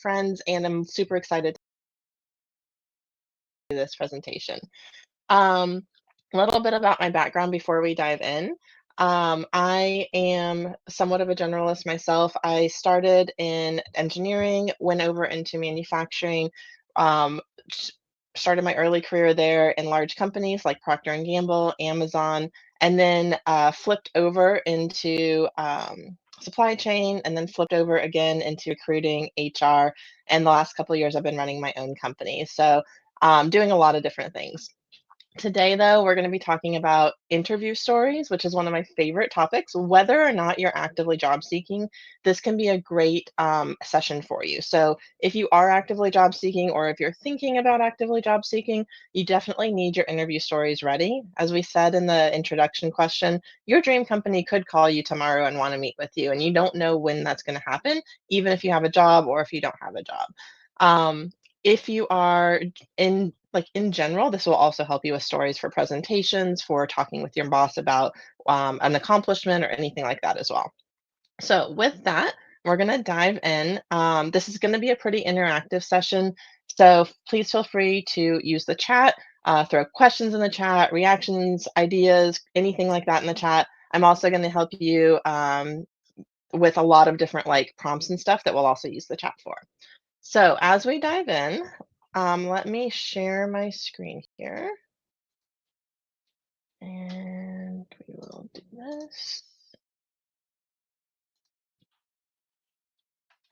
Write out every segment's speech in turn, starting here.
friends, and I'm super excited to do this presentation. Um, a little bit about my background before we dive in. I am somewhat of a generalist myself. I started in engineering, went over into manufacturing, um, s- started my early career there in large companies like Procter and Gamble, Amazon, and then flipped over into supply chain, and then flipped over again into recruiting, HR. And the last couple of years, I've been running my own company. So doing a lot of different things. Today, though, we're going to be talking about interview stories, which is one of my favorite topics. Whether or not you're actively job seeking, this can be a great session for you. So, if you are actively job seeking, or if you're thinking about actively job seeking, you definitely need your interview stories ready. As we said in the introduction question, your dream company could call you tomorrow and want to meet with you, and you don't know when that's going to happen, even if you have a job or if you don't have a job. Um, if you are in general, this will also help you with stories for presentations, for talking with your boss about an accomplishment or anything like that as well. So with that, we're going to dive in. This is going to be a pretty interactive session, so please feel free to use the chat, throw questions in the chat, reactions, ideas, anything like that in the chat. I'm also going to help you with a lot of different like prompts and stuff that we'll also use the chat for. So as we dive in, let me share my screen here. And we will do this.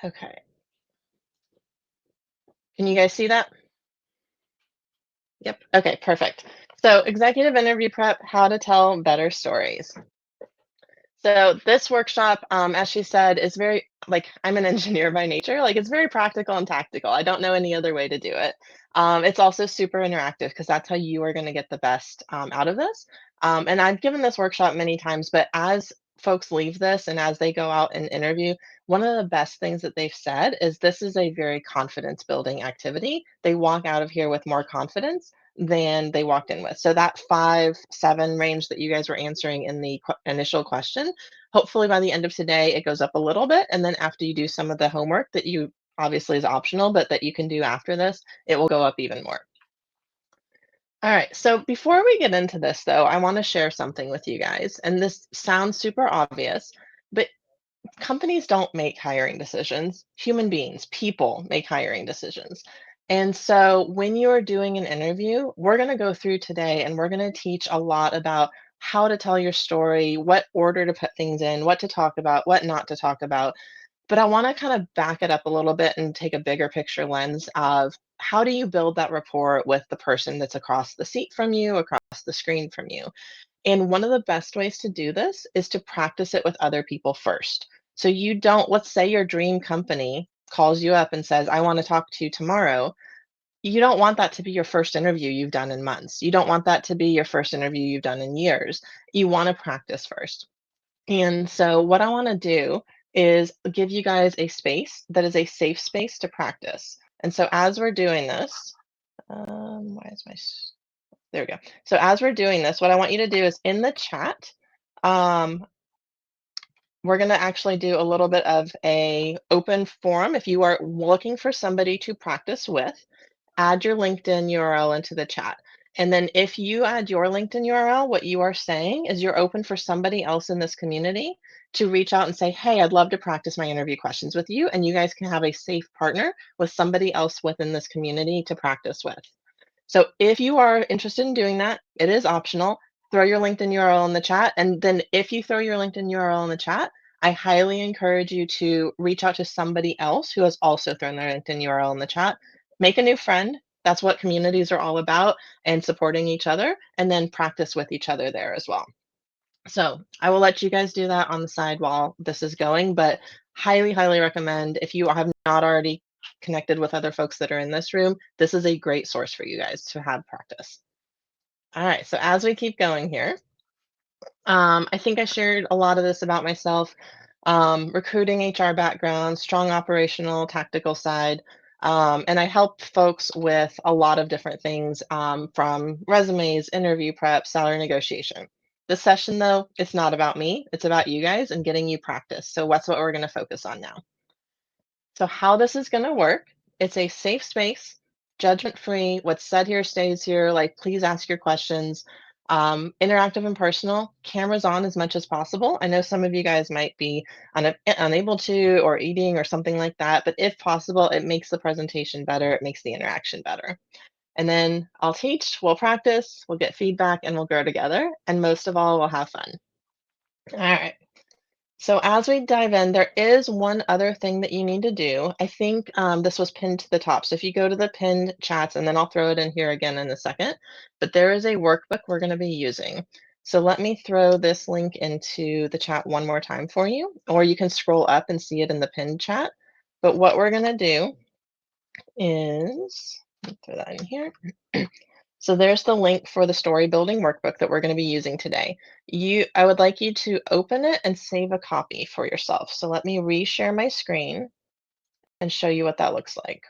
Okay. Can you guys see that? Yep. Okay, perfect. So executive interview prep, how to tell better stories. So this workshop, as she said, is very like I'm an engineer by nature. Like it's very practical and tactical. I don't know any other way to do it. It's also super interactive because that's how you are going to get the best out of this. And I've given this workshop many times, but as folks leave this and as they go out and interview, one of the best things that they've said is this is a very confidence building activity. They walk out of here with more confidence than they walked in with. So that 5, 7 range that you guys were answering in the initial question, hopefully by the end of today, it goes up a little bit. And then after you do some of the homework that you obviously is optional, but that you can do after this, it will go up even more. All right, so before we get into this, though, I want to share something with you guys. And this sounds super obvious, but companies don't make hiring decisions. Human beings, people make hiring decisions. And so when you're doing an interview, we're going to go through today and we're going to teach a lot about how to tell your story, what order to put things in, what to talk about, what not to talk about. But I want to kind of back it up a little bit and take a bigger picture lens of how do you build that rapport with the person that's across the seat from you, across the screen from you. And one of the best ways to do this is to practice it with other people first. So you don't, let's say your dream company calls you up and says, I want to talk to you tomorrow. You don't want that to be your first interview you've done in months. You don't want that to be your first interview you've done in years. You want to practice first. And so, what I want to do is give you guys a space that is a safe space to practice. And so, as we're doing this, why is my there we go. So as we're doing this, what I want you to do is in the chat, um, we're going to actually do a little bit of a open forum. If you are looking for somebody to practice with, add your LinkedIn URL into the chat. And then if you add your LinkedIn URL, what you are saying is you're open for somebody else in this community to reach out and say, hey, I'd love to practice my interview questions with you. And you guys can have a safe partner with somebody else within this community to practice with. So if you are interested in doing that, it is optional. Throw your LinkedIn URL in the chat. And then if you throw your LinkedIn URL in the chat, I highly encourage you to reach out to somebody else who has also thrown their LinkedIn URL in the chat. Make a new friend. That's what communities are all about, and supporting each other, and then practice with each other there as well. So I will let you guys do that on the side while this is going, but highly, highly recommend if you have not already connected with other folks that are in this room, this is a great source for you guys to have practice. All right, so as we keep going here, I think I shared a lot of this about myself. Recruiting HR background, strong operational, tactical side. And I help folks with a lot of different things from resumes, interview prep, salary negotiation. This session, though, it's not about me. It's about you guys and getting you practice. So that's what we're going to focus on now. So, how this is going to work, it's a safe space, judgment free. What's said here stays here. Like, please ask your questions. Interactive and personal, cameras on as much as possible. I know some of you guys might be unable to, or eating, or something like that, but if possible, it makes the presentation better, it makes the interaction better. And then I'll teach, we'll practice, we'll get feedback, and we'll grow together. And most of all, we'll have fun. All right. So as we dive in, there is one other thing that you need to do. I think this was pinned to the top. So if you go to the pinned chats, and then I'll throw it in here again in a second, but there is a workbook we're going to be using. So let me throw this link into the chat one more time for you, or you can scroll up and see it in the pinned chat. But what we're going to do is, let me throw that in here. So there's the link for the story building workbook that we're going to be using today. I would like you to open it and save a copy for yourself. So let me reshare my screen and show you what that looks like.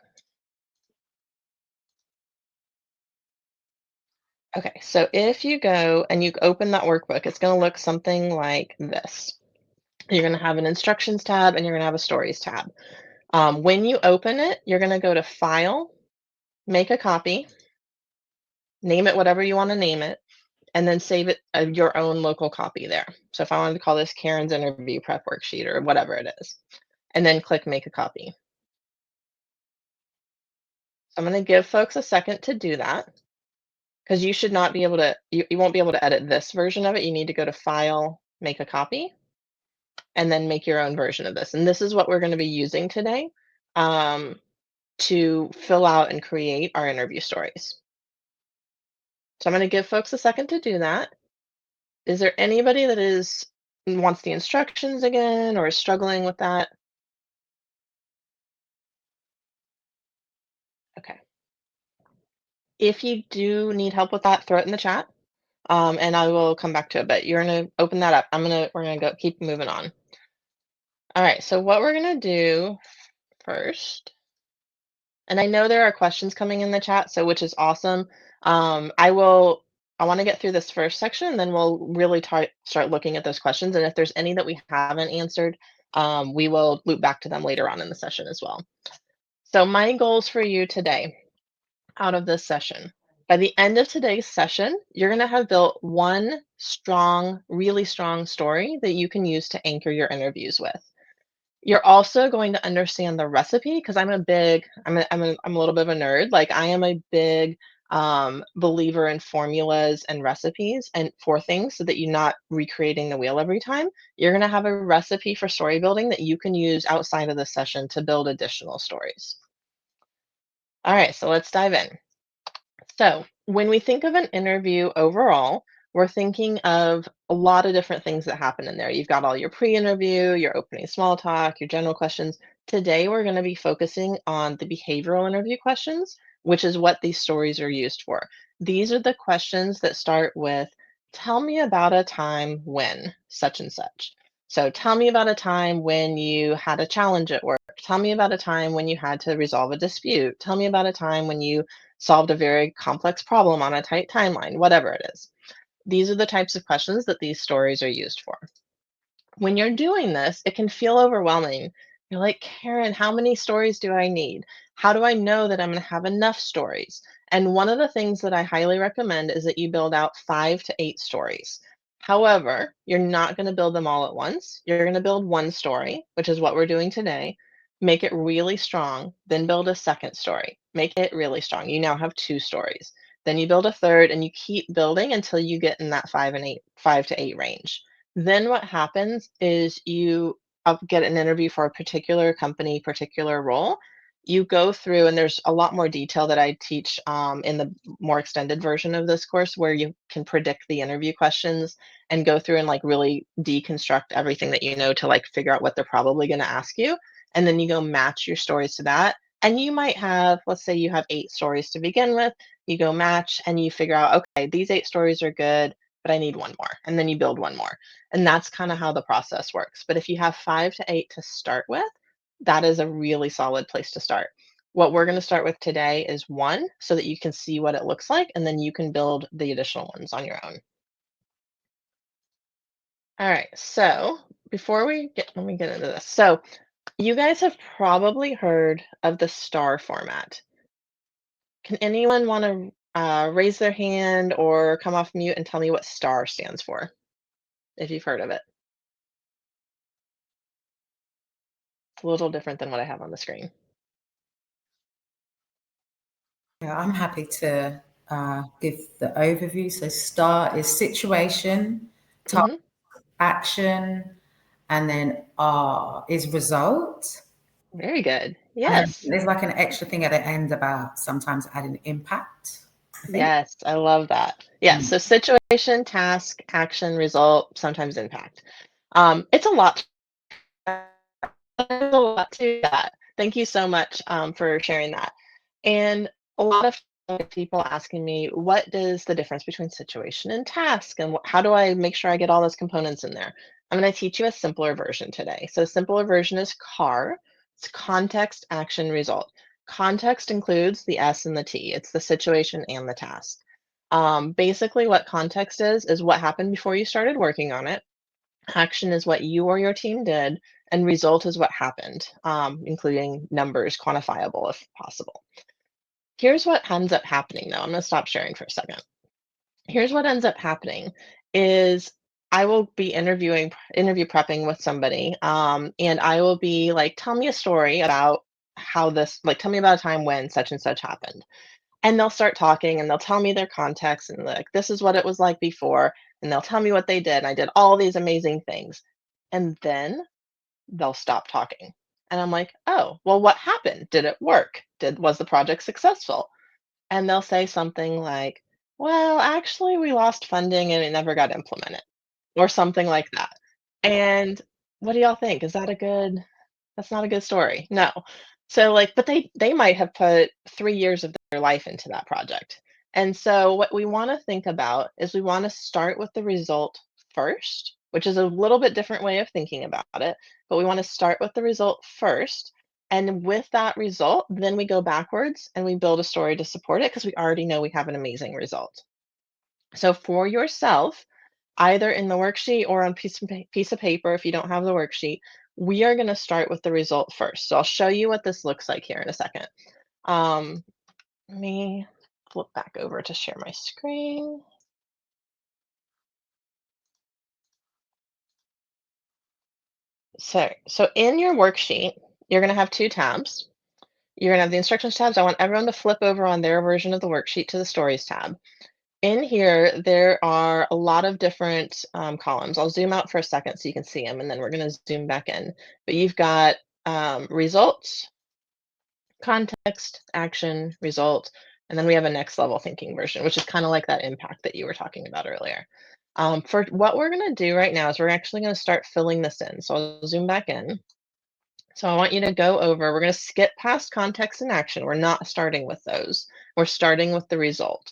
Okay, so if you go and you open that workbook, it's going to look something like this. You're going to have an instructions tab and you're going to have a stories tab. When you open it, you're going to go to File, Make a Copy, name it whatever you want to name it, and then save it your own local copy there. So if I wanted to call this Karen's interview prep worksheet or whatever it is, and then click make a copy. So I'm going to give folks a second to do that because you should not be able to, you won't be able to edit this version of it. You need to go to File, Make a Copy, and then make your own version of this. And this is what we're going to be using today um, to fill out and create our interview stories. So I'm going to give folks a second to do that. Is there anybody that wants the instructions again or is struggling with that? Okay. If you do need help with that, throw it in the chat, and I will come back to it. But you're gonna open that up. We're gonna go keep moving on. All right. So what we're gonna do first, and I know there are questions coming in the chat, so which is awesome. I will. I want to get through this first section, and then we'll really start looking at those questions. And if there's any that we haven't answered, we will loop back to them later on in the session as well. So my goals for you today out of this session. By the end of today's session, you're going to have built one strong, really strong story that you can use to anchor your interviews with. You're also going to understand the recipe because I'm a little bit of a nerd. Like I am a big believer in formulas and recipes and for things so that you're not recreating the wheel every time. You're going to have a recipe for story building that you can use outside of the session to build additional stories. All right, so let's dive in. So, when we think of an interview overall, we're thinking of a lot of different things that happen in there. You've got all your pre interview, your opening small talk, your general questions. Today, we're going to be focusing on the behavioral interview questions, which is what these stories are used for. These are the questions that start with, tell me about a time when such and such. So, tell me about a time when you had a challenge at work. Tell me about a time when you had to resolve a dispute. Tell me about a time when you solved a very complex problem on a tight timeline, whatever it is. These are the types of questions that these stories are used for. When you're doing this, it can feel overwhelming. You're like, Karen, how many stories do I need? How do I know that I'm going to have enough stories? And one of the things that I highly recommend is that you build out 5 to 8 stories. However, you're not going to build them all at once. You're going to build one story, which is what we're doing today. Make it really strong, then build a second story. Make it really strong. You now have 2 stories. Then you build a third and you keep building until you get in that 5 to 8 range. Then what happens is you get an interview for a particular company, particular role. You go through, and there's a lot more detail that I teach in the more extended version of this course where you can predict the interview questions and go through and like really deconstruct everything that you know to like figure out what they're probably going to ask you. And then you go match your stories to that. And you might have, let's say you have 8 stories to begin with. You go match and you figure out, okay, these 8 stories are good, but I need one more. And then you build one more. And that's kind of how the process works. But if you have 5 to 8 to start with, that is a really solid place to start. What we're going to start with today is one so that you can see what it looks like, and then you can build the additional ones on your own. All right. So before let me get into this. So You guys have probably heard of the star format. Can anyone want to raise their hand or come off mute and tell me what STAR stands for, if you've heard of it? It's a little different than what I have on the screen. Yeah, I'm happy to give the overview. So STAR is situation, task, Hmm. action, and then R is result. Very good. And then Yes. there's like an extra thing at the end about sometimes adding impact, I think. Yes, I love that. Yeah, Mm. so situation, task, action, result, sometimes impact. It's a lot. There's a lot to that. Thank you so much for sharing that. And a lot of people asking me, what is the difference between situation and task? And how do I make sure I get all those components in there? I'm going to teach you a simpler version today. So, simpler version is CAR. It's context, action, result. Context includes the S and the T. It's the situation and the task. Basically, what context is what happened before you started working on it. Action is what you or your team did, and result is what happened, including numbers, quantifiable if possible. Here's what ends up happening, though. I'm going to stop sharing for a second. Here's what ends up happening is I will be interview prepping with somebody, and I will be like, tell me a story about how this, like, tell me about a time when such and such happened. And they'll start talking and they'll tell me their context and like, this is what it was like before. And they'll tell me what they did. And I did all these amazing things. And then they'll stop talking. And I'm like, oh, well, what happened? Did it work? Was the project successful? And they'll say something like, well, actually, we lost funding and it never got implemented, or something like that. And what do y'all think? Is that a good that's not a good story. No. So, like, but they might have put 3 years of their life into that project. And so what we wanna think about is we wanna start with the result first, which is a little bit different way of thinking about it, but we wanna start with the result first, and with that result, then we go backwards and we build a story to support it because we already know we have an amazing result. So for yourself, either in the worksheet or on piece of paper, if you don't have the worksheet, we are going to start with the result first. So I'll show you what this looks like here in a second. Um, Let me flip back over to share my screen. So in your worksheet, you're going to have two tabs. You're going to have the instructions tabs. I want everyone to flip over on their version of the worksheet to the stories tab. In here, there are a lot of different columns. I'll zoom out for a second so you can see them, and then we're going to zoom back in. But you've got results, context, action, result, and then we have a next level thinking version, which is kind of like that impact that you were talking about earlier. For what we're going to do right now is we're actually going to start filling this in. So I'll zoom back in. So I want you to go over, we're going to skip past context and action. We're not starting with those. We're starting with the result.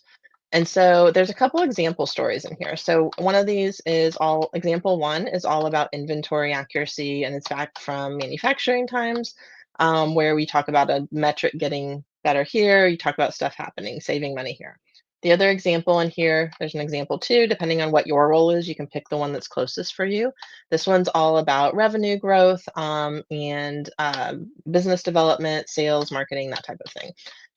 And so there's a couple example stories in here. So one of these is example one is all about inventory accuracy, and it's back from manufacturing times, where we talk about a metric getting better here. You talk about stuff happening, saving money here. The other example in here, there's an example two, depending on what your role is, you can pick the one that's closest for you. This one's all about revenue growth and business development, sales, marketing, that type of thing.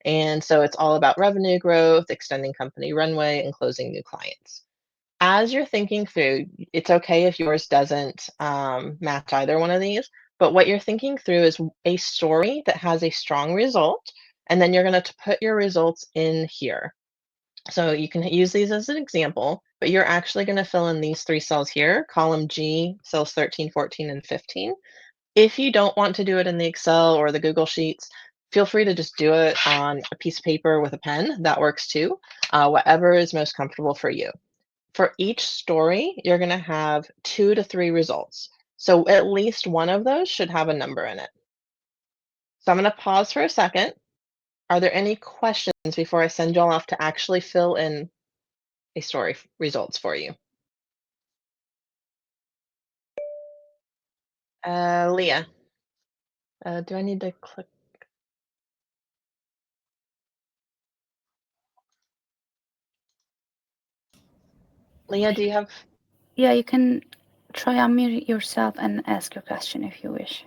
And so it's all about revenue growth, extending company runway, and closing new clients. As you're thinking through, it's okay if yours doesn't match either one of these, but what you're thinking through is a story that has a strong result, and then you're going to put your results in here. So you can use these as an example, but you're actually going to fill in these three cells here, column G, cells 13, 14, and 15. If you don't want to do it in the Excel or the Google Sheets, feel free to just do it on a piece of paper with a pen. That works too. Whatever is most comfortable for you. For each story, you're going to have 2 to 3 results. So at least one of those should have a number in it. So I'm going to pause for a second. Are there any questions before I send y'all off to actually fill in a story results for you? Leah, do I need to click? Leah, do you have? Yeah, you can try unmute yourself and ask your question if you wish.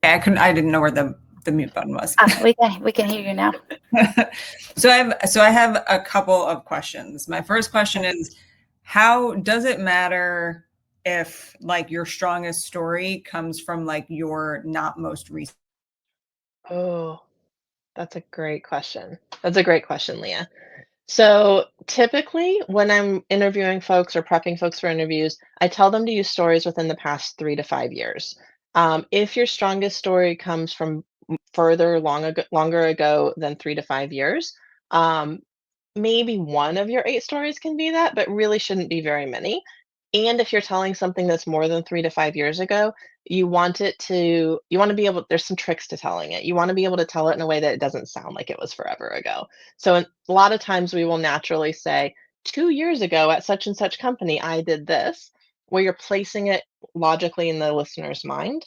I didn't know where the mute button was. We can hear you now. So I have a couple of questions. My first question is, how does it matter if like your strongest story comes from like your not most recent? Oh, that's a great question. That's a great question, Leah. So typically, when I'm interviewing folks or prepping folks for interviews, I tell them to use stories within the past 3 to 5 years. If your strongest story comes from longer ago than 3 to 5 years, um, maybe one of your 8 stories can be that, but really shouldn't be very many. And if you're telling something that's more than 3 to 5 years ago, you wanna be able there's some tricks to telling it. You wanna be able to tell it in a way that it doesn't sound like it was forever ago. So, a lot of times we will naturally say, "2 years ago at such and such company, I did this," where you're placing it logically in the listener's mind.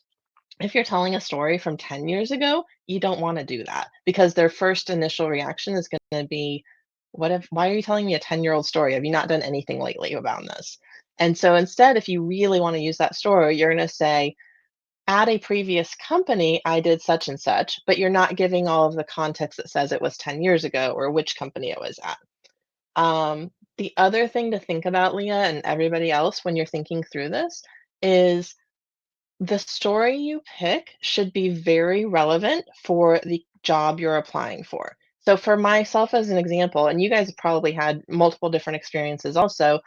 If you're telling a story from 10 years ago, you don't wanna do that because their first initial reaction is gonna be, why are you telling me a 10-year-old story? Have you not done anything lately about this?" And so instead, if you really wanna use that story, you're gonna say, "At a previous company, I did such and such," but you're not giving all of the context that says it was 10 years ago or which company it was at. The other thing to think about, Leah, and everybody else when you're thinking through this is the story you pick should be very relevant for the job you're applying for. So, for myself as an example, and you guys have probably had multiple different experiences also,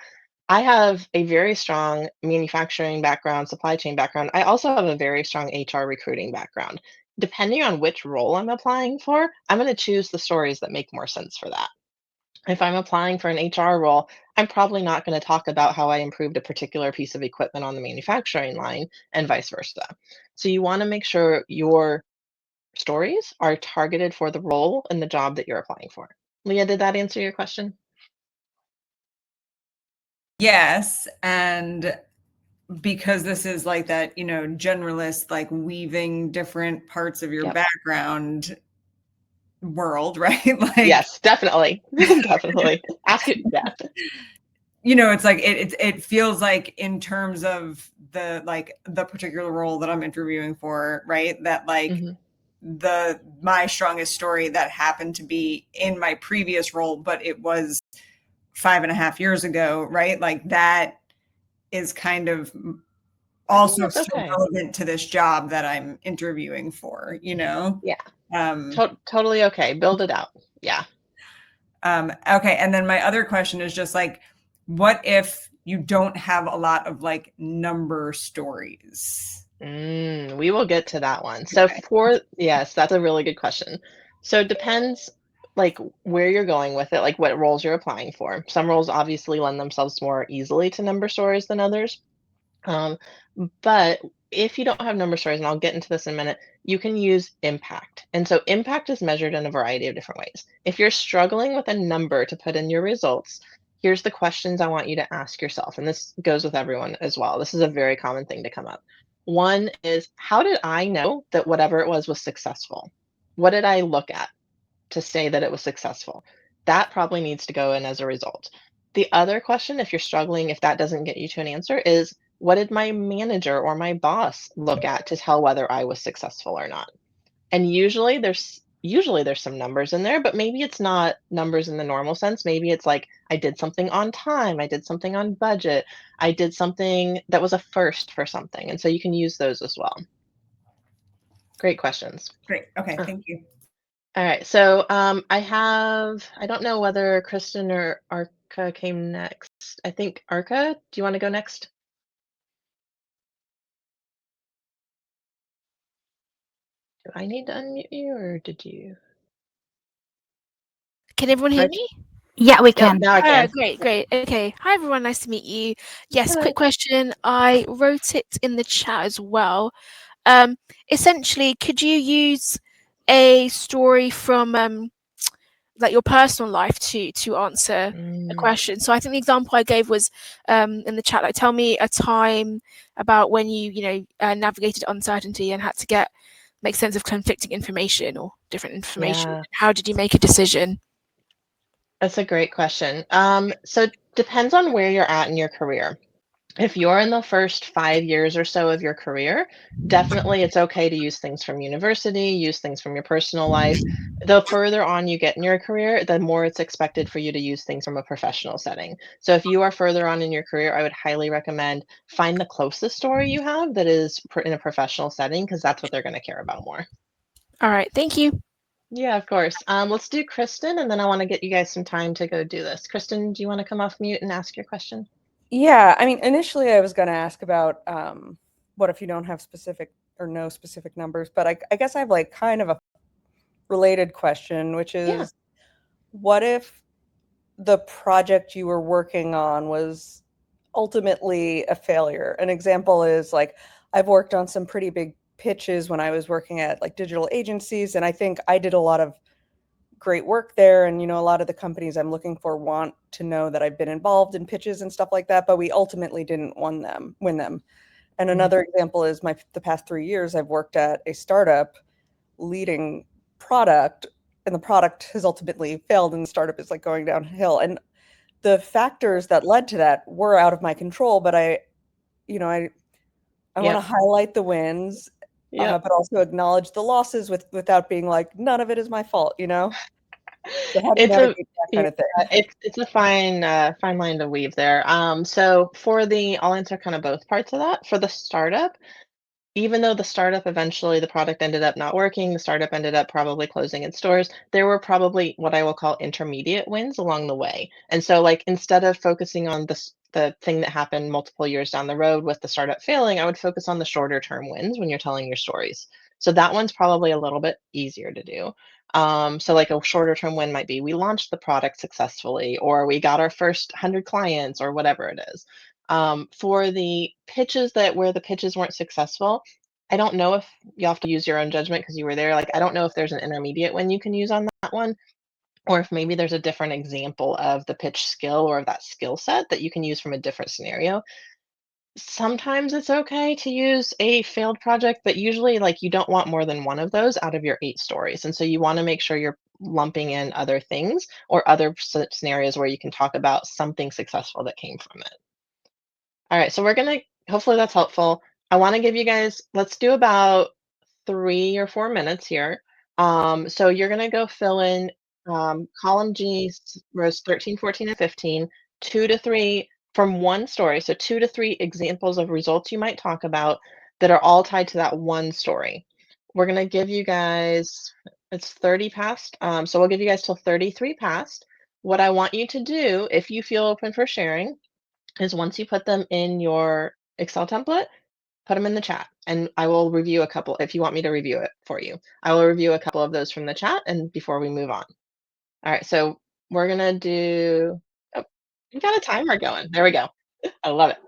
I have a very strong manufacturing background, supply chain background. I also have a very strong HR recruiting background. Depending on which role I'm applying for, I'm going to choose the stories that make more sense for that. If I'm applying for an HR role, I'm probably not going to talk about how I improved a particular piece of equipment on the manufacturing line and vice versa. So you want to make sure your stories are targeted for the role and the job that you're applying for. Leah, did that answer your question? Yes, and because this is like that, generalist, like weaving different parts of your Yep. background world, right? Like, Yes, definitely. Definitely. Ask it. Yeah. It's like it feels like in terms of the particular role that I'm interviewing for, right? That like my strongest story that happened to be in my previous role, but it was 5.5 years ago, right? Like that is kind of also still relevant to this job that I'm interviewing for, Yeah. Totally okay. Build it out. Yeah. Okay. And then my other question is just like, what if you don't have a lot of like number stories? We will get to that one. So yes, that's a really good question. So it depends like where you're going with it, like what roles you're applying for. Some roles obviously lend themselves more easily to number stories than others. Um, but if you don't have number stories, and I'll get into this in a minute, you can use impact. And so impact is measured in a variety of different ways. If you're struggling with a number to put in your results, here's the questions I want you to ask yourself. And this goes with everyone as well. This is a very common thing to come up. One is, how did I know that whatever it was successful? What did I look at to say that it was successful? That probably needs to go in as a result. The other question, if you're struggling, if that doesn't get you to an answer, is what did my manager or my boss look at to tell whether I was successful or not? And usually there's some numbers in there, but maybe it's not numbers in the normal sense. Maybe it's like I did something on time, I did something on budget, I did something that was a first for something. And so you can use those as well. Great questions. Great. Okay. Thank you. All right. So I don't know whether Kristen or Arca came next. I think Arca, do you want to go next? Do I need to unmute you or did you? Can everyone hear me? Yeah, we can. Now I can. Great. Okay. Hi, everyone. Nice to meet you. Yes, Hello. quick question. I wrote it in the chat as well. Essentially, could you use a story from like your personal life to answer a question? So I think the example I gave was in the chat, like tell me a time about when you navigated uncertainty and had to make sense of conflicting information or different information. Yeah. How did you make a decision? That's a great question. So it depends on where you're at in your career. If you're in the first 5 years or so of your career, definitely it's okay to use things from university, use things from your personal life. The further on you get in your career, the more it's expected for you to use things from a professional setting. So if you are further on in your career, I would highly recommend find the closest story you have that is in a professional setting because that's what they're going to care about more. All right, thank you. Yeah, of course. Let's do Kristen, and then I want to get you guys some time to go do this. Kristen, do you want to come off mute and ask your question? Yeah, I mean, initially I was going to ask about what if you don't have specific or no specific numbers, but I guess I have like kind of a related question, which Yeah. is what if the project you were working on was ultimately a failure? An example is like I've worked on some pretty big pitches when I was working at like digital agencies, and I think I did a lot of great work there. And, a lot of the companies I'm looking for want to know that I've been involved in pitches and stuff like that, but we ultimately didn't win them. And another example is the past 3 years I've worked at a startup leading product, and the product has ultimately failed and the startup is like going downhill. And the factors that led to that were out of my control, but I want to Yep. highlight the wins, Yep. but also acknowledge the losses without being like, none of it is my fault, So how do you It's a navigate that yeah, kind of thing? it's a fine line to weave there. So I'll answer kind of both parts of that. For the startup, even though the startup eventually the product ended up not working, the startup ended up probably closing its doors, there were probably what I will call intermediate wins along the way. And so like instead of focusing on the thing that happened multiple years down the road with the startup failing, I would focus on the shorter term wins when you're telling your stories. So that one's probably a little bit easier to do. So like a shorter term win might be we launched the product successfully, or we got our first 100 clients, or whatever it is. For the pitches where the pitches weren't successful, I don't know if you have to use your own judgment because you were there. Like, I don't know if there's an intermediate one you can use on that one, or if maybe there's a different example of the pitch skill or of that skill set that you can use from a different scenario. Sometimes it's okay to use a failed project, but usually, like, you don't want more than one of those out of your 8 stories. And so you want to make sure you're lumping in other things or other scenarios where you can talk about something successful that came from it. All right, so we're gonna hopefully that's helpful. I want to give you guys, let's do about 3 or 4 minutes here. So you're gonna go fill in column G, rows 13, 14, and 15, 2 to 3 from one story. So 2 to 3 examples of results you might talk about that are all tied to that one story. We're gonna give you guys, it's 30 past, so we'll give you guys till 33 past. What I want you to do, if you feel open for sharing, is once you put them in your Excel template, put them in the chat, and I will review a couple if you want me to review it for you. I will review a couple of those from the chat and before we move on. All right, so we're gonna do, oh, we got a timer going. There we go. I love it.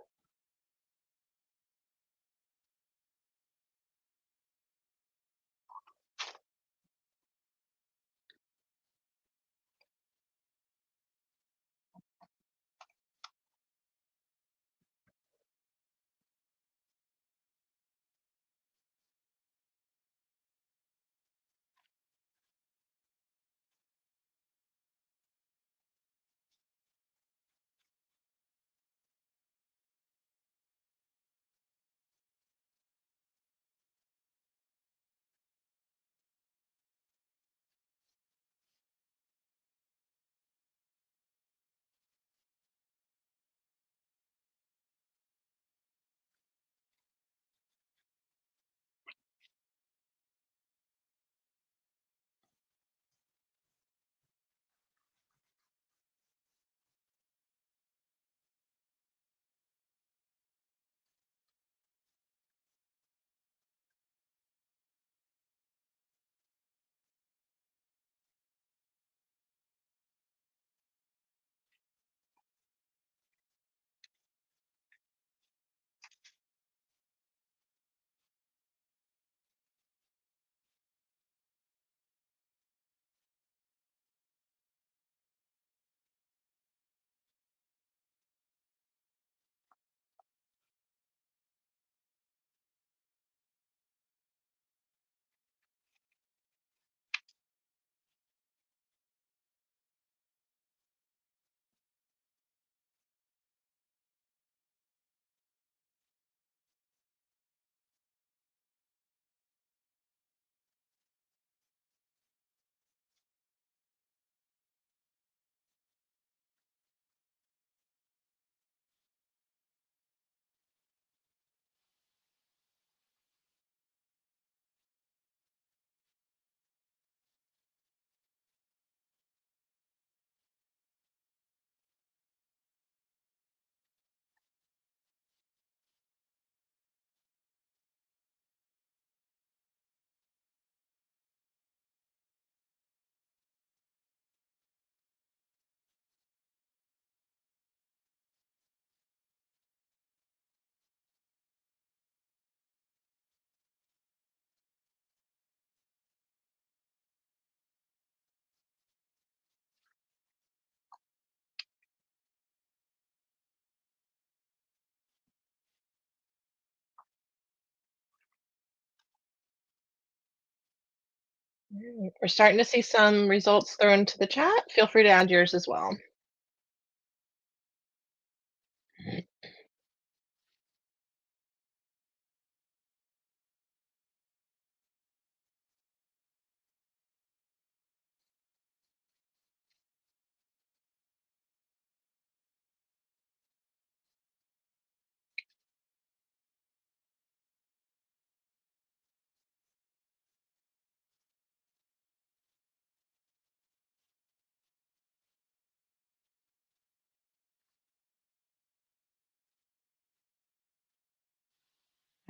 All right. We're starting to see some results thrown into the chat. Feel free to add yours as well.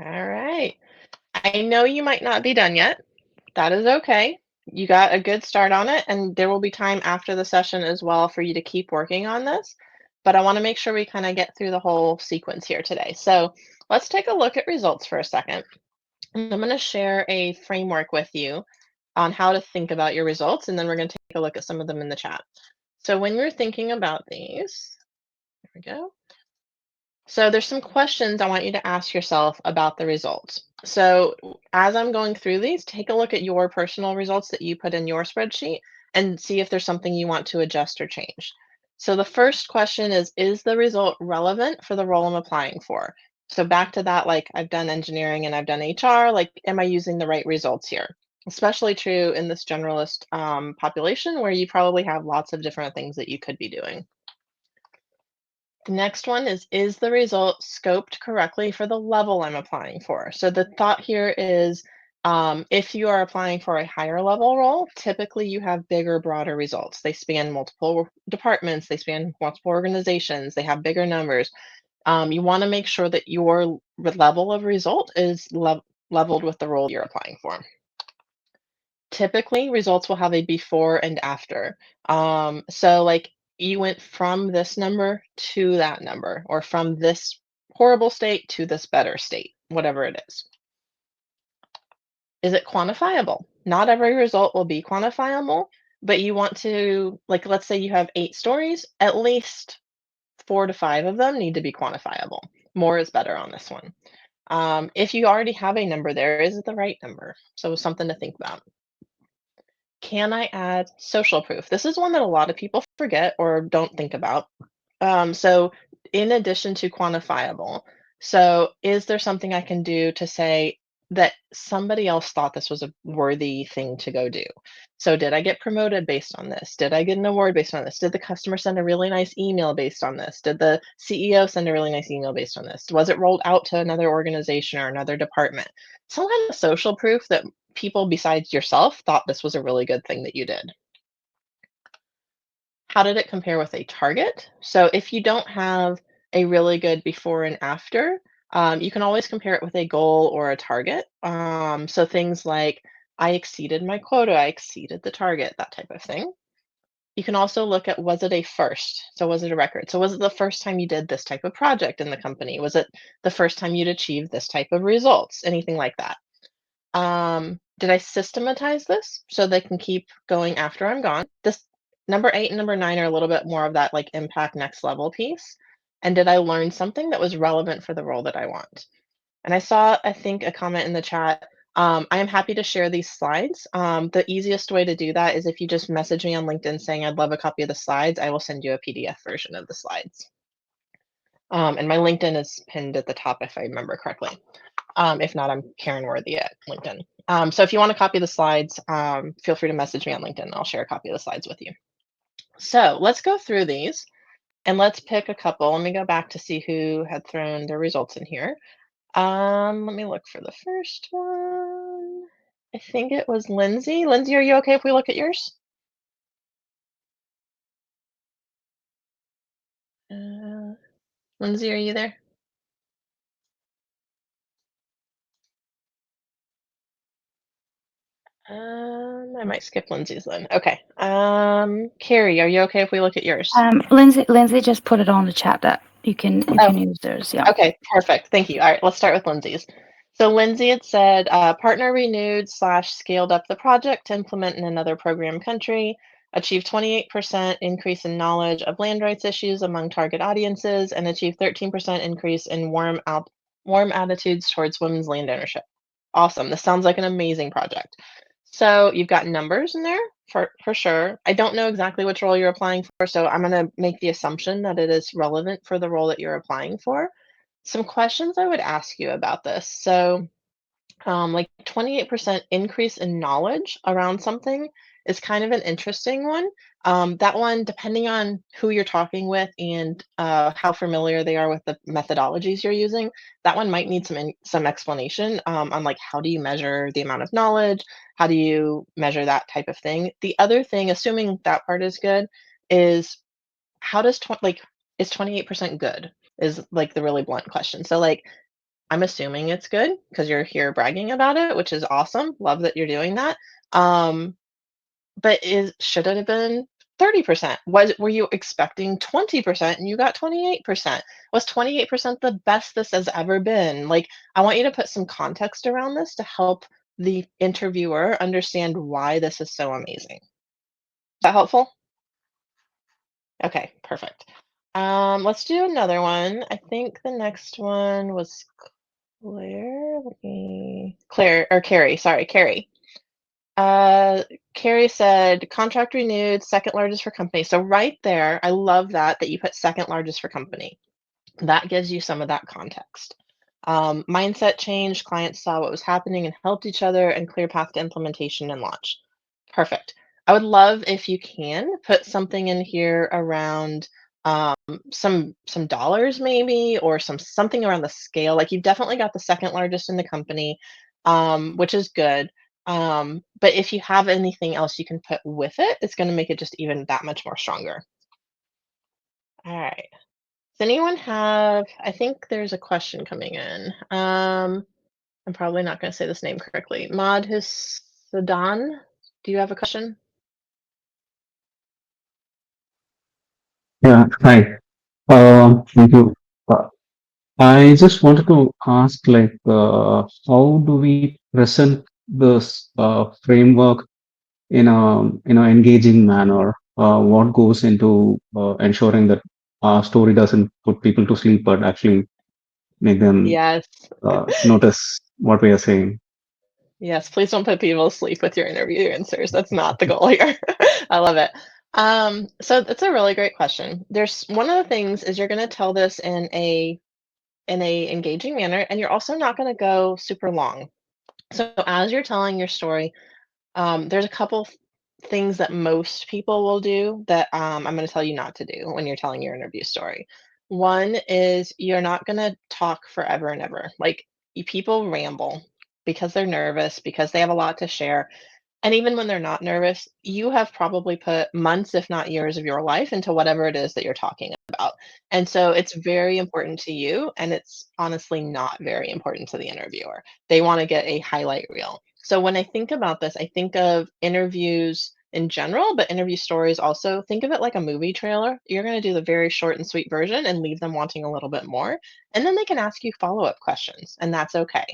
All right. I know you might not be done yet. That is okay. You got a good start on it, and there will be time after the session as well for you to keep working on this. But I want to make sure we kind of get through the whole sequence here today. So let's take a look at results for a second. And I'm going to share a framework with you on how to think about your results, and then we're going to take a look at some of them in the chat. So when you're thinking about these, there we go. So there's some questions I want you to ask yourself about the results. So as I'm going through these, take a look at your personal results that you put in your spreadsheet and see if there's something you want to adjust or change. So the first question is the result relevant for the role I'm applying for? So back to that, like I've done engineering and I've done HR, like am I using the right results here? Especially true in this generalist population where you probably have lots of different things that you could be doing. The next one is the result scoped correctly for the level I'm applying for? So the thought here is if you are applying for a higher level role, typically you have bigger, broader results. They span multiple departments, they span multiple organizations, they have bigger numbers. You want to make sure that your level of result is leveled with the role you're applying for. Typically, results will have a before and after. So like you went from this number to that number, or from this horrible state to this better state, whatever it is. Is it quantifiable? Not every result will be quantifiable, but you want to, like, let's say you have 8 stories, at least 4 to 5 of them need to be quantifiable. More is better on this one. If you already have a number there, is it the right number? So something to think about. Can I add social proof? This is one that a lot of people forget or don't think about. So in addition to quantifiable, so is there something I can do to say that somebody else thought this was a worthy thing to go do? So did I get promoted based on this? Did I get an award based on this? Did the customer send a really nice email based on this? Did the CEO send a really nice email based on this? Was it rolled out to another organization or another department? Some kind of social proof that people besides yourself thought this was a really good thing that you did. How did it compare with a target? So if you don't have a really good before and after, you can always compare it with a goal or a target. So things like, I exceeded my quota, I exceeded the target, that type of thing. You can also look at, was it a first? So was it a record? So was it the first time you did this type of project in the company? Was it the first time you'd achieved this type of results? Anything like that. Did I systematize this so they can keep going after I'm gone? This number 8 and number 9 are a little bit more of that like impact next level piece. And did I learn something that was relevant for the role that I want? And I saw, I think, a comment in the chat. I am happy to share these slides. The easiest way to do that is if you just message me on LinkedIn saying I'd love a copy of the slides, I will send you a PDF version of the slides. And my LinkedIn is pinned at the top if I remember correctly. If not, I'm Karen Worthy at LinkedIn. So if you want to copy the slides, feel free to message me on LinkedIn. I'll share a copy of the slides with you. So let's go through these and let's pick a couple. Let me go back to see who had thrown their results in here. Let me look for the first one. I think it was Lindsay. Lindsay, are you okay if we look at yours? Lindsay, are you there? I might skip Lindsay's then. Okay. Carrie, are you okay if we look at yours? Lindsay just put it on the chat that you can use theirs. Yeah. Okay, perfect. Thank you. All right, let's start with Lindsay's. So Lindsay had said, partner renewed / scaled up the project to implement in another program country, achieved 28% increase in knowledge of land rights issues among target audiences, and achieved 13% increase in warm attitudes towards women's land ownership. Awesome. This sounds like an amazing project. So you've got numbers in there for sure. I don't know exactly which role you're applying for, so I'm going to make the assumption that it is relevant for the role that you're applying for. Some questions I would ask you about this. So, like 28% increase in knowledge around something is kind of an interesting one. That one, depending on who you're talking with and how familiar they are with the methodologies you're using, that one might need some explanation on like how do you measure the amount of knowledge, how do you measure that type of thing. The other thing, assuming that part is good, is how does like is 28% good? Is like the really blunt question. So like I'm assuming it's good because you're here bragging about it, which is awesome. Love that you're doing that. Um, but is should it have been 30%? Were you expecting 20% and you got 28%? Was 28% the best this has ever been? Like, I want you to put some context around this to help the interviewer understand why this is so amazing. Is that helpful? Okay, perfect. Let's do another one. I think the next one was Claire or Carrie, sorry, Carrie. Uh, Carrie said contract renewed, second largest for company. So right there, I love that you put second largest for company. That gives you some of that context. Mindset change, clients saw what was happening and helped each other, and clear path to implementation and launch. Perfect. I would love if you can put something in here around some dollars maybe, or something around the scale. Like you've definitely got the second largest in the company, which is good. But if you have anything else you can put with it, it's going to make it just even that much more stronger. All right. Does anyone have, I think there's a question coming in. I'm probably not going to say this name correctly. Madhusudan, do you have a question? Yeah, hi. Thank you. I just wanted to ask, like, how do we present this framework in a engaging manner? What goes into ensuring that our story doesn't put people to sleep, but actually make them Yes. notice what we are saying? Yes, please don't put people to sleep with your interview answers. That's not the goal here. I love it. So that's a really great question. There's one of the things is you're going to tell this in a engaging manner, and you're also not going to go super long. So as you're telling your story, there's a couple things that most people will do that I'm going to tell you not to do when you're telling your interview story. One is you're not going to talk forever and ever. Like people ramble because they're nervous, because they have a lot to share. And even when they're not nervous, you have probably put months, if not years, of your life into whatever it is that you're talking about. And so it's very important to you, and it's honestly not very important to the interviewer. They want to get a highlight reel. So when I think about this, I think of interviews in general, but interview stories also. Think of it like a movie trailer. You're going to do the very short and sweet version and leave them wanting a little bit more. And then they can ask you follow-up questions, and that's okay.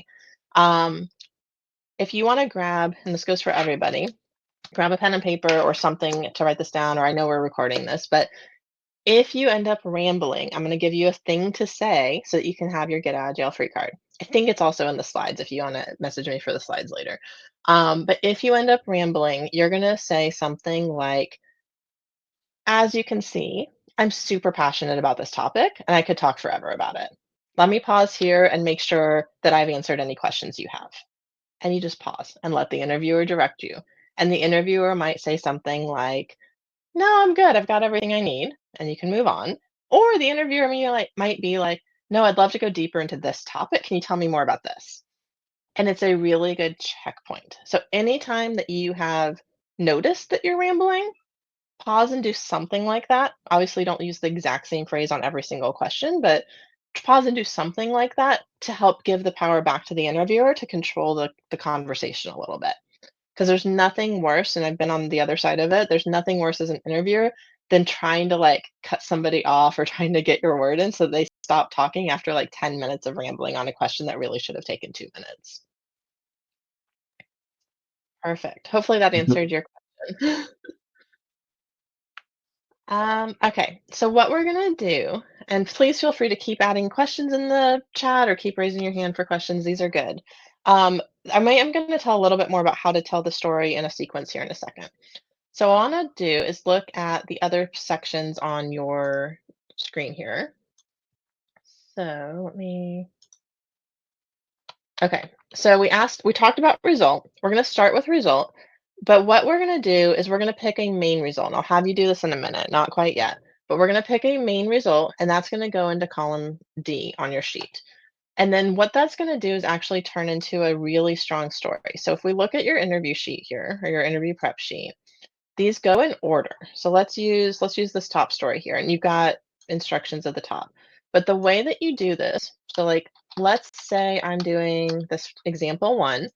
If you want to grab, and this goes for everybody, grab a pen and paper or something to write this down, or I know we're recording this, but if you end up rambling, I'm going to give you a thing to say so that you can have your get out of jail free card. I think it's also in the slides if you want to message me for the slides later. But if you end up rambling, you're going to say something like, as you can see, I'm super passionate about this topic and I could talk forever about it. Let me pause here and make sure that I've answered any questions you have. And you just pause and let the interviewer direct you. And the interviewer might say something like, no, I'm good. I've got everything I need. And you can move on. Or the interviewer might be like, no, I'd love to go deeper into this topic. Can you tell me more about this? And it's a really good checkpoint. So anytime that you have noticed that you're rambling, pause and do something like that. Obviously, don't use the exact same phrase on every single question, but pause and do something like that to help give the power back to the interviewer to control the conversation a little bit. Because there's nothing worse, and I've been on the other side of it, there's nothing worse as an interviewer than trying to like cut somebody off or trying to get your word in so they stop talking after like 10 minutes of rambling on a question that really should have taken 2 minutes. Perfect. Hopefully that answered your question. Okay, so what we're gonna do, and please feel free to keep adding questions in the chat or keep raising your hand for questions. These are good. I'm going to tell a little bit more about how to tell the story in a sequence here in a second. So what I want to do is look at the other sections on your screen here. So let me, okay. So we talked about result. We're going to start with result, but what we're going to do is we're going to pick a main result. And I'll have you do this in a minute, not quite yet, but we're going to pick a main result, and that's going to go into column D on your sheet. And then what that's going to do is actually turn into a really strong story. So if we look at your interview sheet here, or your interview prep sheet, these go in order. So let's use this top story here, and you've got instructions at the top. But the way that you do this, so like let's say I'm doing this example 1.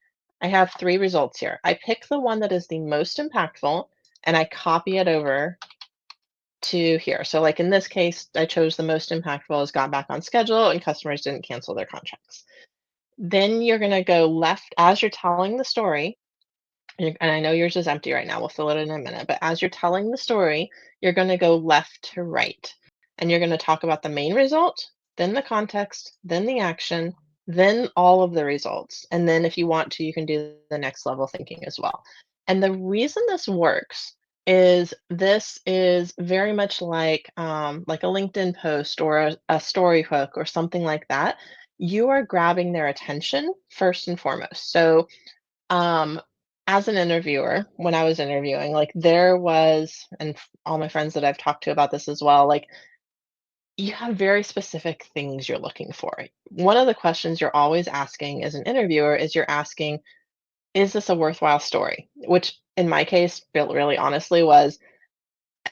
I have 3 results here. I pick the one that is the most impactful and I copy it over to here. So like in this case, I chose the most impactful is got back on schedule and customers didn't cancel their contracts. Then you're going to go left as you're telling the story. And I know yours is empty right now. We'll fill it in a minute. But as you're telling the story, you're going to go left to right. And you're going to talk about the main result, then the context, then the action, then all of the results. And then if you want to, you can do the next level thinking as well. And the reason this works is this is very much like a LinkedIn post or a story hook or something like that. You are grabbing their attention first and foremost. So um, as an interviewer, when I was interviewing, like there was, and all my friends that I've talked to about this as well, like you have very specific things you're looking for. One of the questions you're always asking as an interviewer is you're asking, is this a worthwhile story? Which in my case, really honestly was,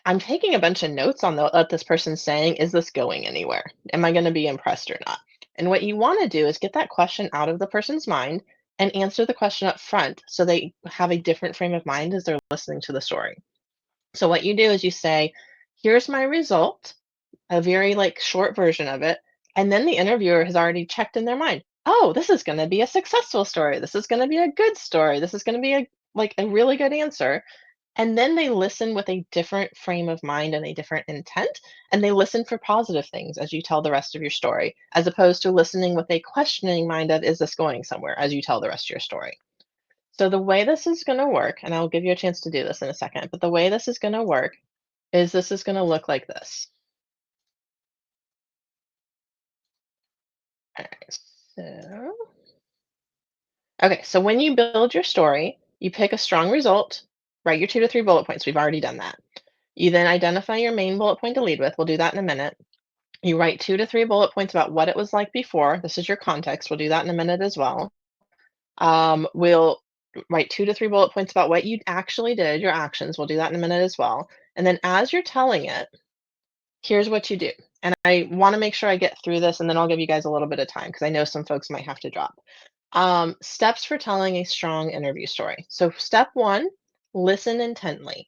I'm taking a bunch of notes on what this person's saying. Is this going anywhere? Am I going to be impressed or not? And what you want to do is get that question out of the person's mind and answer the question up front so they have a different frame of mind as they're listening to the story. So what you do is you say, here's my result, a very like short version of it. And then the interviewer has already checked in their mind, oh, this is going to be a successful story. This is going to be a good story. This is going to be a really good answer. And then they listen with a different frame of mind and a different intent, and they listen for positive things as you tell the rest of your story, as opposed to listening with a questioning mind of, is this going somewhere, as you tell the rest of your story. So the way this is going to work, and I'll give you a chance to do this in a second, but the way this is going to work is this is going to look like this. All right, so when you build your story, you pick a strong result, write your 2 to 3 bullet points. We've already done that. You then identify your main bullet point to lead with. We'll do that in a minute. You write 2 to 3 bullet points about what it was like before. This is your context. We'll do that in a minute as well. We'll write 2 to 3 bullet points about what you actually did, your actions. We'll do that in a minute as well. And then as you're telling it, here's what you do. And I want to make sure I get through this, and then I'll give you guys a little bit of time because I know some folks might have to drop. Steps for telling a strong interview story. So step 1, listen intently.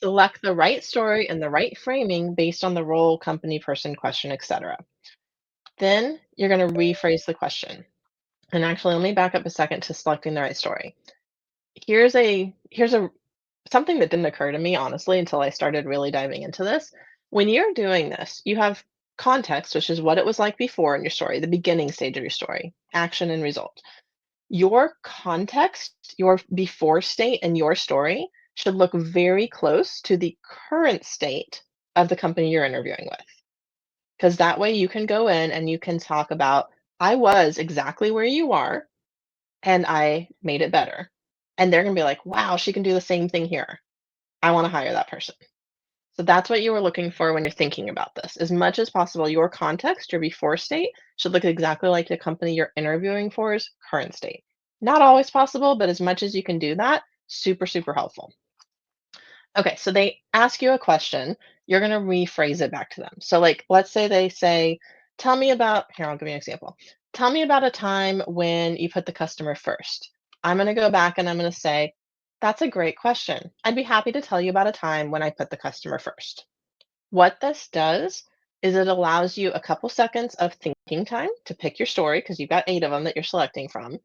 Select the right story and the right framing based on the role, company, person, question, etc. Then you're going to rephrase the question. And actually, let me back up a second to selecting the right story. Here's a something that didn't occur to me honestly until I started really diving into this. When you're doing this, you have context, which is what it was like before in your story, the beginning stage of your story, action and result. Your context, your before state and your story should look very close to the current state of the company you're interviewing with. Because that way you can go in and you can talk about, I was exactly where you are and I made it better. And they're going to be like, wow, she can do the same thing here. I want to hire that person. So that's what you were looking for when you're thinking about this. As much as possible, your context, your before state, should look exactly like the company you're interviewing for's current state. Not always possible, but as much as you can do that, super, super helpful. Okay, so they ask you a question, you're going to rephrase it back to them. So, like, let's say they say, tell me about, here, I'll give you an example. Tell me about a time when you put the customer first. I'm going to go back and I'm going to say, that's a great question. I'd be happy to tell you about a time when I put the customer first. What this does is it allows you a couple seconds of thinking time to pick your story because you've got 8 of them that you're selecting from.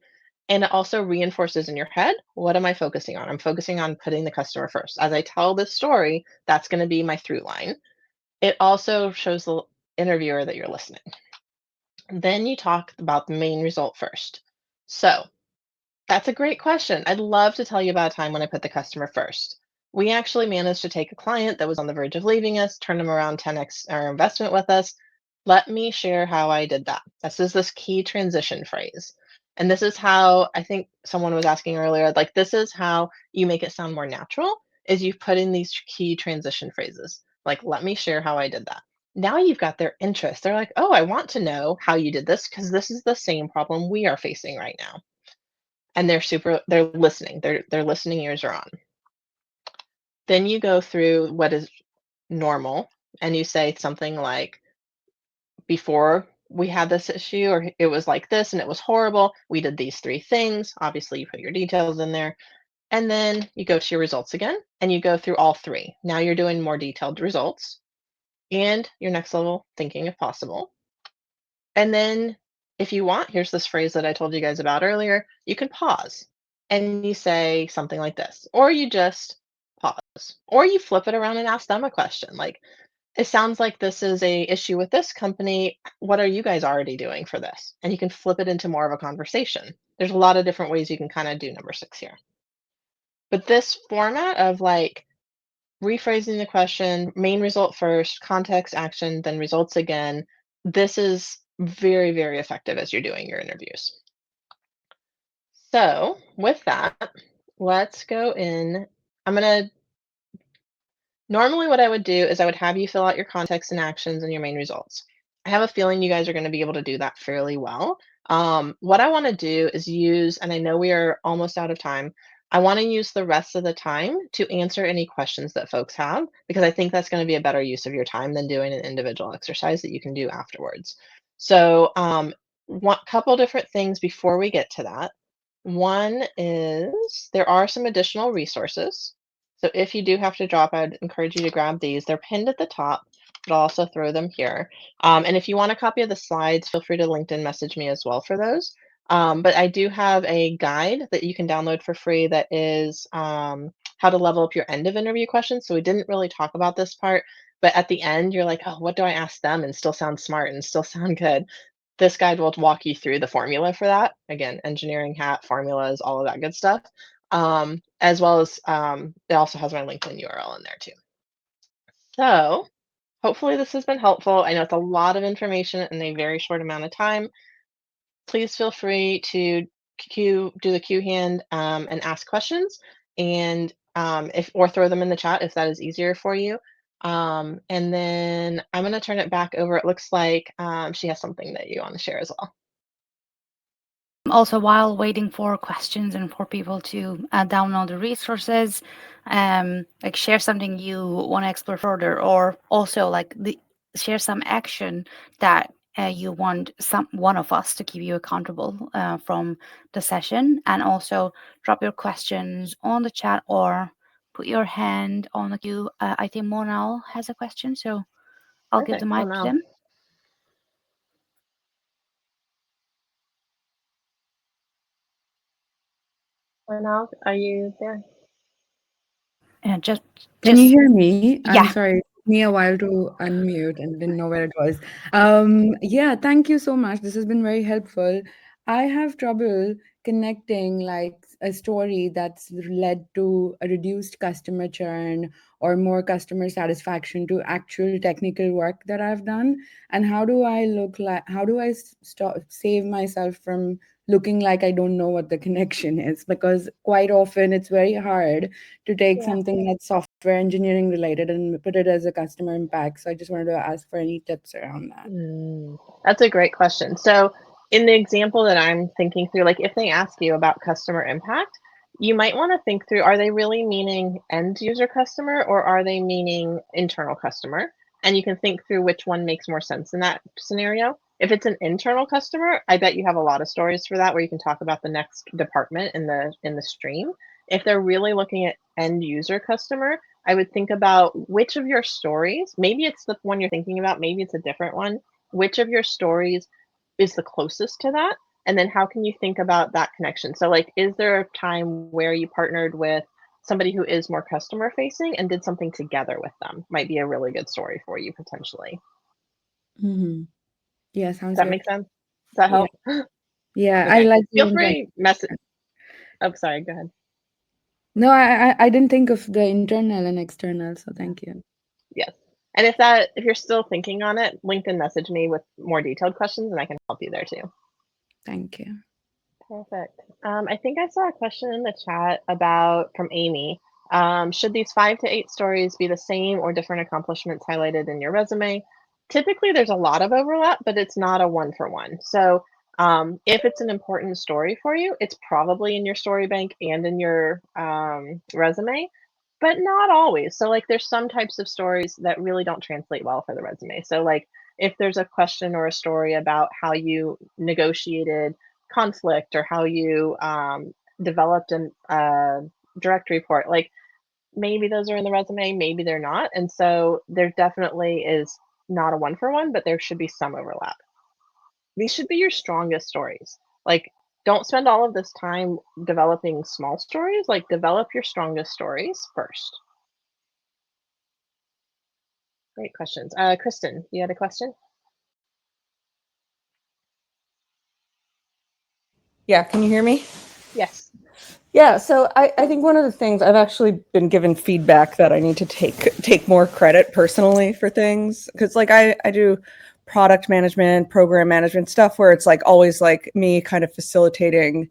And it also reinforces in your head, what am I focusing on? I'm focusing on putting the customer first. As I tell this story, that's going to be my through line. It also shows the interviewer that you're listening. Then you talk about the main result first. So That's a great question. I'd love to tell you about a time when I put the customer first. We actually managed to take a client that was on the verge of leaving us, turn them around 10x our investment with us. Let me share how I did that. This is this key transition phrase. And this is how I think someone was asking earlier, like this is how you make it sound more natural is you put in these key transition phrases. Like, let me share how I did that. Now you've got their interest. They're like, oh, I want to know how you did this because this is the same problem we are facing right now, and they're listening. Their listening ears are on. Then you go through what is normal and you say something like, before we had this issue, or it was like this and it was horrible, we did these three things. Obviously you put your details in there, and then you go to your results again and you go through all three. Now you're doing more detailed results and your next level thinking if possible. And then if you want, here's this phrase that I told you guys about earlier. You can pause and you say something like this, or you just pause, or you flip it around and ask them a question. Like, it sounds like this is a issue with this company. What are you guys already doing for this? And you can flip it into more of a conversation. There's a lot of different ways you can kind of do number 6 here. But this format of like rephrasing the question, main result first, context, action, then results again. This is very, very effective as you're doing your interviews. So with that, let's go in. Normally what I would do is I would have you fill out your context and actions and your main results. I have a feeling you guys are going to be able to do that fairly well. What I want to do is use, and I know we are almost out of time, I want to use the rest of the time to answer any questions that folks have, because I think that's going to be a better use of your time than doing an individual exercise that you can do afterwards. So one couple different things before we get to that. One is there are some additional resources. So if you do have to drop, I'd encourage you to grab these. They're pinned at the top, but I'll also throw them here. And if you want a copy of the slides, feel free to LinkedIn message me as well for those. But I do have a guide that you can download for free that is how to level up your end of interview questions. So we didn't really talk about this part, but at the end, you're like, oh, what do I ask them and still sound smart and still sound good? This guide will walk you through the formula for that. Again, engineering hat, formulas, all of that good stuff. As well as it also has my LinkedIn URL in there too. So hopefully this has been helpful. I know it's a lot of information in a very short amount of time. Please feel free to do the Q hand and ask questions, and or throw them in the chat if that is easier for you. And then I'm going to turn it back over. It looks like she has something that you want to share as well. Also, while waiting for questions and for people to download the resources, like share something you want to explore further, or also like share some action that you want one of us to keep you accountable from the session, and also drop your questions on the chat or put your hand on the queue. I think Monal has a question, so I'll give the mic to them. Monal, are you there? Can you hear me? Yeah. I'm sorry. It took me a while to unmute and didn't know where it was. Yeah, thank you so much. This has been very helpful. I have trouble connecting like a story that's led to a reduced customer churn or more customer satisfaction to actual technical work that I've done. And how do I stop save myself from looking like I don't know what the connection is? Because quite often it's very hard to take something that's software engineering related and put it as a customer impact. So I just wanted to ask for any tips around that. That's a great question. So in the example that I'm thinking through, like if they ask you about customer impact, you might want to think through, are they really meaning end user customer or are they meaning internal customer? And you can think through which one makes more sense in that scenario. If it's an internal customer, I bet you have a lot of stories for that where you can talk about the next department in the stream. If they're really looking at end user customer, I would think about which of your stories, maybe it's the one you're thinking about, maybe it's a different one, which of your stories is the closest to that, and then how can you think about that connection? So like, is there a time where you partnered with somebody who is more customer facing and did something together with them? Might be a really good story for you potentially. Yeah, sounds Does that good. make sense? Does that help? Yeah, Okay. I like Feel free Oh, sorry, go ahead. No, I didn't think of the internal and external, so thank you. Yes. And if you're still thinking on it, LinkedIn message me with more detailed questions and I can help you there too. Thank you. Perfect. I think I saw a question in the chat from Amy. Should these 5 to 8 stories be the same or different accomplishments highlighted in your resume? Typically, there's a lot of overlap, but it's not a one-for-one. So if it's an important story for you, it's probably in your story bank and in your resume, but not always. So like there's some types of stories that really don't translate well for the resume. So like if there's a question or a story about how you negotiated conflict or how you developed a direct report, like maybe those are in the resume, maybe they're not. And so there definitely is not a one-for-one, but there should be some overlap. These should be your strongest stories. Like, don't spend all of this time developing small stories. Like, develop your strongest stories first. Great questions. Kristen, you had a question? Yeah, can you hear me? Yes. Yeah, so I think one of the things I've actually been given feedback that I need to take more credit personally for things, because like I do product management, program management stuff where it's like always like me kind of facilitating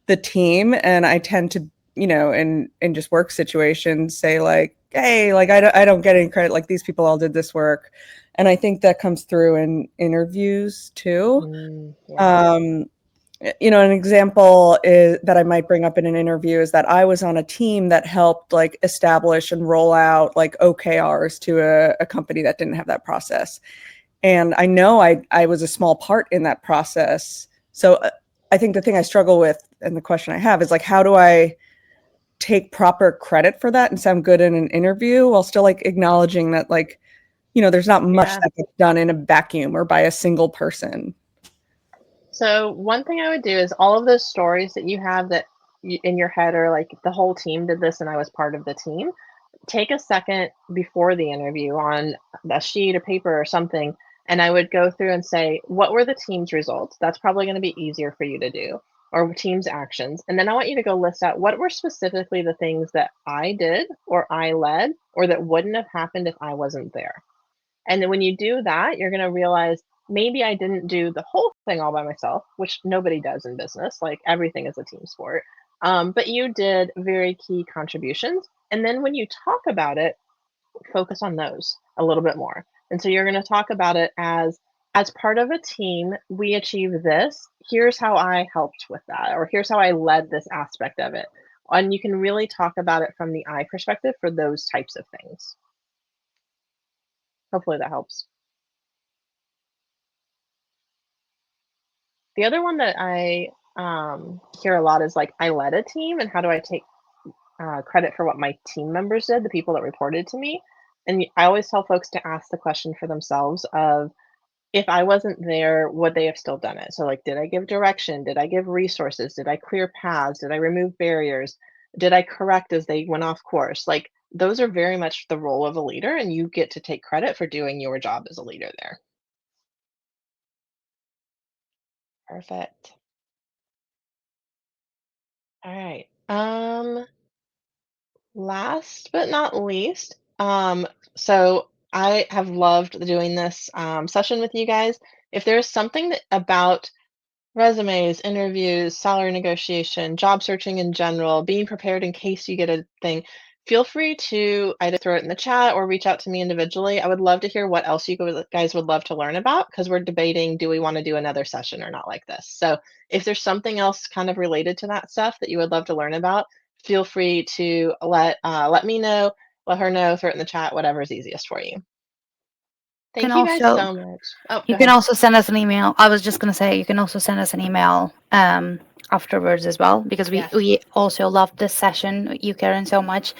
the team, and I tend to, you know, in just work situations say like, hey, like I don't get any credit, like these people all did this work, and I think that comes through in interviews too. Yeah. You know, an example is that I might bring up in an interview is that I was on a team that helped like establish and roll out like OKRs to a company that didn't have that process. And I know I was a small part in that process. So I think the thing I struggle with and the question I have is like, how do I take proper credit for that and sound good in an interview while still like acknowledging that like, you know, there's not much that gets done in a vacuum or by a single person. So one thing I would do is all of those stories that you have that in your head are like the whole team did this and I was part of the team. Take a second before the interview on a sheet of paper or something, and I would go through and say, what were the team's results? That's probably going to be easier for you to do, or team's actions. And then I want you to go list out what were specifically the things that I did or I led or that wouldn't have happened if I wasn't there. And then when you do that, you're going to realize maybe I didn't do the whole thing all by myself, which nobody does in business. Like everything is a team sport. But you did very key contributions. And then when you talk about it, focus on those a little bit more. And so you're going to talk about it as part of a team, we achieved this. Here's how I helped with that, or here's how I led this aspect of it. And you can really talk about it from the I perspective for those types of things. Hopefully that helps. The other one that I hear a lot is like, I led a team, and how do I take credit for what my team members did, the people that reported to me? And I always tell folks to ask the question for themselves of, if I wasn't there, would they have still done it? So like, did I give direction? Did I give resources? Did I clear paths? Did I remove barriers? Did I correct as they went off course? Like, those are very much the role of a leader, and you get to take credit for doing your job as a leader there. Perfect. All right. Last but not least, so I have loved doing this session with you guys. If there's something about resumes, interviews, salary negotiation, job searching in general, being prepared in case you get a thing, feel free to either throw it in the chat or reach out to me individually. I would love to hear what else you guys would love to learn about, because we're debating, do we want to do another session or not like this? So if there's something else kind of related to that stuff that you would love to learn about, feel free to let me know, let her know, throw it in the chat, whatever is easiest for you. Thank you guys so much. Oh, you can also send us an email. I was just going to say, you can also send us an email afterwards as well, because we also love this session, you, Karen, so much.